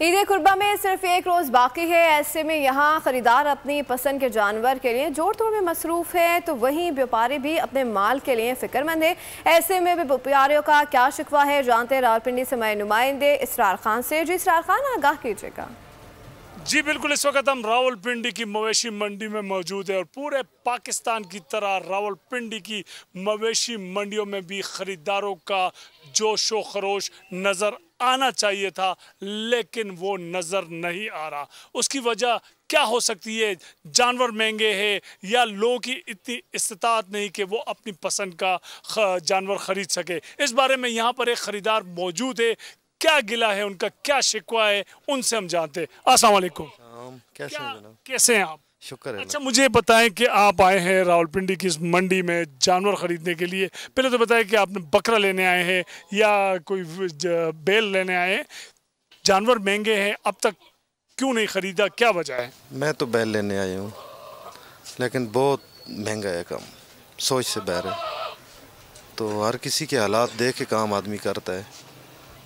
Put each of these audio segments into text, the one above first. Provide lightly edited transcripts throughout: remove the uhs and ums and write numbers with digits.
ईद कुर्बा में सिर्फ एक रोज़ बाकी है। ऐसे में यहाँ खरीदार अपनी पसंद के जानवर के लिए जोड़ तोड़ में मसरूफ़ है, तो वहीं व्यापारी भी अपने माल के लिए फ़िक्रमंद है। ऐसे में व्यापारियों का क्या शिकवा है, जानते हैं रावलपिंडी से हमारे नुमाइंदे इसरार खान से। जी इसरार खान, आगाह कीजिएगा। जी बिल्कुल, इस वक्त हम रावलपिंडी की मवेशी मंडी में मौजूद है और पूरे पाकिस्तान की तरह रावलपिंडी की मवेशी मंडियों में भी ख़रीदारों का जोश व खरोश नज़र आना चाहिए था, लेकिन वो नज़र नहीं आ रहा। उसकी वजह क्या हो सकती है? जानवर महंगे हैं या लोगों की इतनी इस्तात नहीं कि वो अपनी पसंद का जानवर ख़रीद सके। इस बारे में यहाँ पर एक ख़रीदार मौजूद है, क्या गिला है उनका, क्या शिकवा है, उनसे हम जानते हैं। अस्सलाम वालेकुम। कैसे हैं आप? शुक्र है। अच्छा, मुझे बताएं कि आप आए हैं रावलपिंडी की इस मंडी में जानवर खरीदने के लिए। पहले तो बताएं कि आपने बकरा लेने आए हैं या कोई बैल लेने आए हैं। जानवर महंगे हैं, अब तक क्यों नहीं खरीदा, क्या वजह है? मैं तो बैल लेने आया हूँ, लेकिन बहुत महंगा है काम, सोच से बाहर है। तो हर किसी के हालात देख के काम आदमी करता है,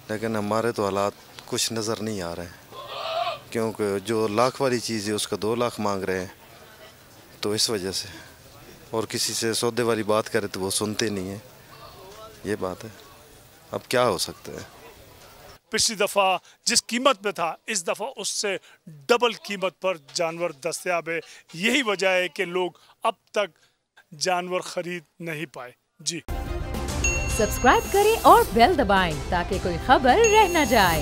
लेकिन हमारे तो हालात कुछ नज़र नहीं आ रहे हैं, क्योंकि जो लाख वाली चीज़ है उसका 2 लाख मांग रहे हैं। तो इस वजह से, और किसी से सौदे वाली बात करें तो वो सुनते नहीं हैं। ये बात है, अब क्या हो सकता है। पिछली दफ़ा जिस कीमत पे था, इस दफ़ा उससे डबल कीमत पर जानवर दस्तयाब है। यही वजह है कि लोग अब तक जानवर खरीद नहीं पाए। जी सब्सक्राइब करें और बेल दबाएं ताकि कोई खबर रह न जाए।